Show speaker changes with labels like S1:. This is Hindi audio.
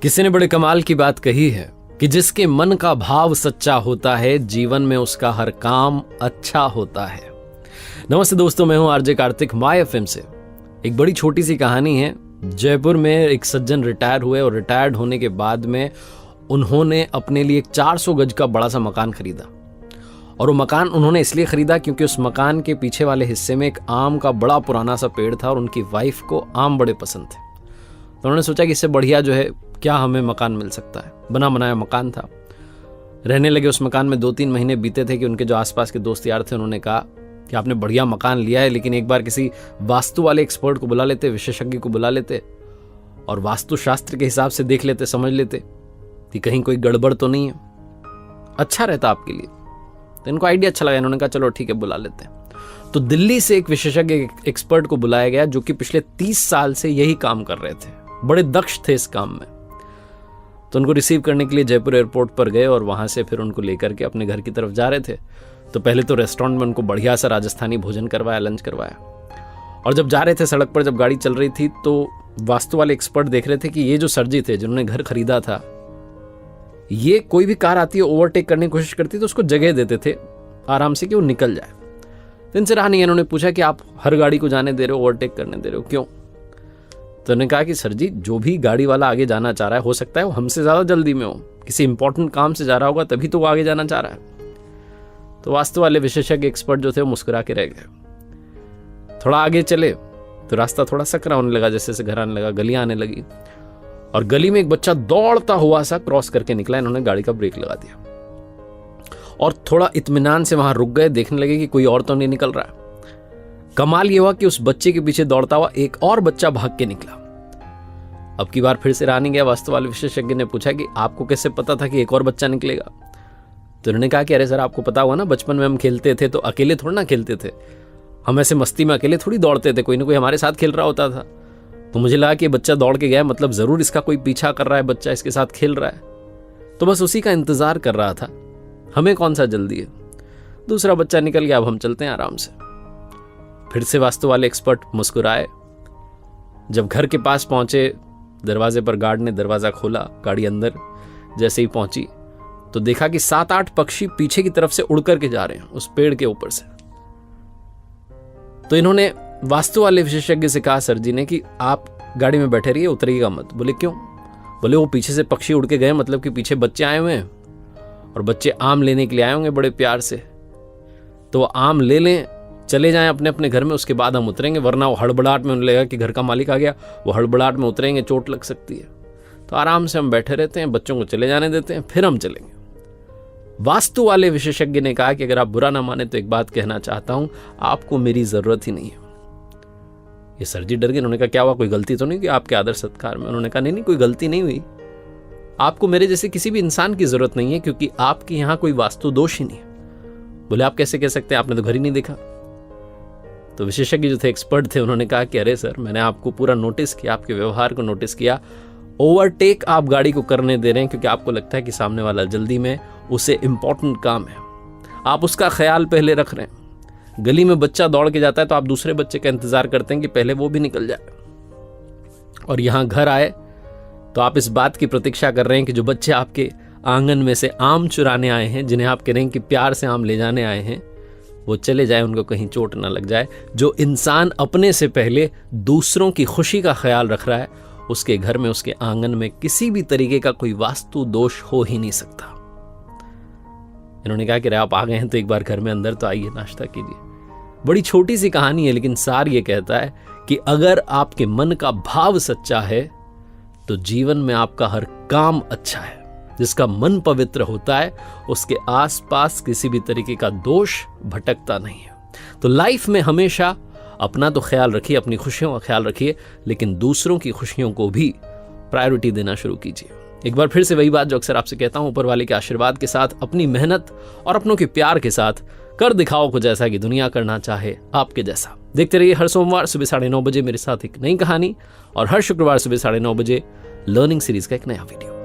S1: किसी ने बड़े कमाल की बात कही है कि जिसके मन का भाव सच्चा होता है जीवन में उसका हर काम अच्छा होता है। नमस्ते दोस्तों, मैं हूं आरजे कार्तिक माय एफएम से। एक बड़ी छोटी सी कहानी है। जयपुर में एक सज्जन रिटायर हुए और रिटायर्ड होने के बाद में उन्होंने अपने लिए एक 400 गज का बड़ा सा मकान खरीदा। और वो मकान उन्होंने इसलिए खरीदा क्योंकि उस मकान के पीछे वाले हिस्से में एक आम का बड़ा पुराना सा पेड़ था और उनकी वाइफ को आम बड़े पसंद थे। तो उन्होंने सोचा कि इससे बढ़िया जो है क्या हमें मकान मिल सकता है। बना बनाया मकान था। रहने लगे उस मकान में। 2-3 महीने बीते थे कि उनके जो आसपास के दोस्त यार थे उन्होंने कहा कि आपने बढ़िया मकान लिया है, लेकिन एक बार किसी वास्तु वाले एक्सपर्ट को बुला लेते, विशेषज्ञ को बुला लेते और वास्तुशास्त्र के हिसाब से देख लेते, समझ लेते कि कहीं कोई गड़बड़ तो नहीं है, अच्छा रहता आपके लिए। तो इनको आइडिया अच्छा लगा। इन्होंने कहा चलो ठीक है, बुला लेते हैं। तो दिल्ली से एक विशेषज्ञ एक्सपर्ट को बुलाया गया जो कि पिछले 30 साल से यही काम कर रहे थे, बड़े दक्ष थे इस काम में। तो उनको रिसीव करने के लिए जयपुर एयरपोर्ट पर गए और वहां से फिर उनको लेकर के अपने घर की तरफ जा रहे थे। तो पहले तो रेस्टोरेंट में उनको बढ़िया सा राजस्थानी भोजन करवाया, लंच करवाया। और जब जा रहे थे सड़क पर, जब गाड़ी चल रही थी, तो वास्तु वाले एक्सपर्ट देख रहे थे कि ये जो सर जी थे जिन्होंने घर खरीदा था, ये कोई भी कार आती है ओवरटेक करने की कोशिश करती तो उसको जगह देते थे आराम से कि वो निकल जाए। तो इनसे रहा नहीं। इन्होंने पूछा कि आप हर गाड़ी को जाने दे रहे हो, ओवरटेक करने दे रहे हो, क्यों? तो उन्होंने कहा कि सर जी, जो भी गाड़ी वाला आगे जाना चाह रहा है, हो सकता है वो हमसे ज्यादा जल्दी में हो, किसी इंपॉर्टेंट काम से जा रहा होगा तभी तो वो आगे जाना चाह रहा है। तो वास्तु वाले विशेषज्ञ एक्सपर्ट जो थे वो मुस्कुरा के रह गए। थोड़ा आगे चले तो रास्ता थोड़ा सकरा होने लगा, जैसे से घर आने लगा, गलियां आने लगी और गली में एक बच्चा दौड़ता हुआ सा क्रॉस करके निकला। इन्होंने गाड़ी का ब्रेक लगा दिया और थोड़ा इत्मीनान से वहां रुक गए, देखने लगे कि कोई और तो नहीं निकल रहा है। कमाल ये हुआ कि उस बच्चे के पीछे दौड़ता हुआ एक और बच्चा भाग के निकला। अब की बार फिर से रहा नहीं गया। वास्तु वाले विशेषज्ञ ने पूछा कि आपको कैसे पता था कि एक और बच्चा निकलेगा? तो उन्होंने कहा कि अरे सर, आपको पता हुआ ना, बचपन में हम खेलते थे तो अकेले थोड़ा ना खेलते थे, हम ऐसे मस्ती में अकेले थोड़ी दौड़ते थे, कोई ना कोई हमारे साथ खेल रहा होता था। तो मुझे लगा कि ये बच्चा दौड़ के गया, मतलब जरूर इसका कोई पीछा कर रहा है, बच्चा इसके साथ खेल रहा है, तो बस उसी का इंतजार कर रहा था, हमें कौन सा जल्दी है। दूसरा बच्चा निकल गया, अब हम चलते हैं आराम से। फिर से वास्तु वाले एक्सपर्ट मुस्कुराए। जब घर के पास पहुंचे, दरवाजे पर गार्ड ने दरवाजा खोला, गाड़ी अंदर जैसे ही पहुंची तो देखा कि 7-8 पक्षी पीछे की तरफ से उड़ करके जा रहे हैं उस पेड़ के ऊपर से। तो इन्होंने वास्तु वाले विशेषज्ञ से कहा सर जी ने कि आप गाड़ी में बैठे रहिए, उतरिएगा मत। बोले क्यों? बोले वो पीछे से पक्षी उड़ के गए, मतलब कि पीछे बच्चे आए हुए हैं और बच्चे आम लेने के लिए आए होंगे बड़े प्यार से, तो वो आम ले लें, चले जाएं अपने अपने घर में, उसके बाद हम उतरेंगे, वरना वो हड़बड़ाहट में उन्हें लगेगा कि घर का मालिक आ गया, वो हड़बड़ाहट में उतरेंगे, चोट लग सकती है। तो आराम से हम बैठे रहते हैं, बच्चों को चले जाने देते हैं, फिर हम चलेंगे। वास्तु वाले विशेषज्ञ ने कहा कि अगर आप बुरा ना माने तो एक बात कहना चाहता हूं, आपको मेरी जरूरत ही नहीं है। ये सर जी डर गए। उन्होंने कहा क्या हुआ, कोई गलती तो नहीं की आपके आदर सत्कार में? उन्होंने कहा नहीं, कोई गलती नहीं हुई। आपको मेरे जैसे किसी भी इंसान की जरूरत नहीं है, क्योंकि आपके यहां कोई वास्तु दोष ही नहीं है। बोले आप कैसे कह सकते हैं, आपने तो घर ही नहीं देखा। तो विशेषज्ञ जो थे, एक्सपर्ट थे, उन्होंने कहा कि अरे सर, मैंने आपको पूरा नोटिस किया, आपके व्यवहार को नोटिस किया। ओवरटेक आप गाड़ी को करने दे रहे हैं क्योंकि आपको लगता है कि सामने वाला जल्दी में, उसे इंपॉर्टेंट काम है, आप उसका ख्याल पहले रख रहे हैं। गली में बच्चा दौड़ के जाता है तो आप दूसरे बच्चे का इंतजार करते हैं कि पहले वो भी निकल जाए। और यहां घर आए तो आप इस बात की प्रतीक्षा कर रहे हैं कि जो बच्चे आपके आंगन में से आम चुराने आए हैं, जिन्हें आप कह रहे हैं कि प्यार से आम ले जाने आए हैं, वो चले जाए, उनको कहीं चोट ना लग जाए। जो इंसान अपने से पहले दूसरों की खुशी का ख्याल रख रहा है, उसके घर में, उसके आंगन में किसी भी तरीके का कोई वास्तु दोष हो ही नहीं सकता। इन्होंने कहा कि आप आ गए हैं तो एक बार घर में अंदर तो आइए, नाश्ता कीजिए। बड़ी छोटी सी कहानी है, लेकिन सार ये कहता है कि अगर आपके मन का भाव सच्चा है तो जीवन में आपका हर काम अच्छा है। जिसका मन पवित्र होता है उसके आसपास किसी भी तरीके का दोष भटकता नहीं है। तो लाइफ में हमेशा अपना तो ख्याल रखिए, अपनी खुशियों का ख्याल रखिए, लेकिन दूसरों की खुशियों को भी प्रायोरिटी देना शुरू कीजिए। एक बार फिर से वही बात जो अक्सर आपसे कहता हूं, ऊपर वाले के आशीर्वाद के साथ, अपनी मेहनत और अपनों के प्यार के साथ कर दिखाओ कुछ ऐसा कि दुनिया करना चाहे आपके जैसा। देखते रहिए हर सोमवार सुबह 9:30 बजे मेरे साथ एक नई कहानी और हर शुक्रवार सुबह 9:30 बजे लर्निंग सीरीज का एक नया वीडियो।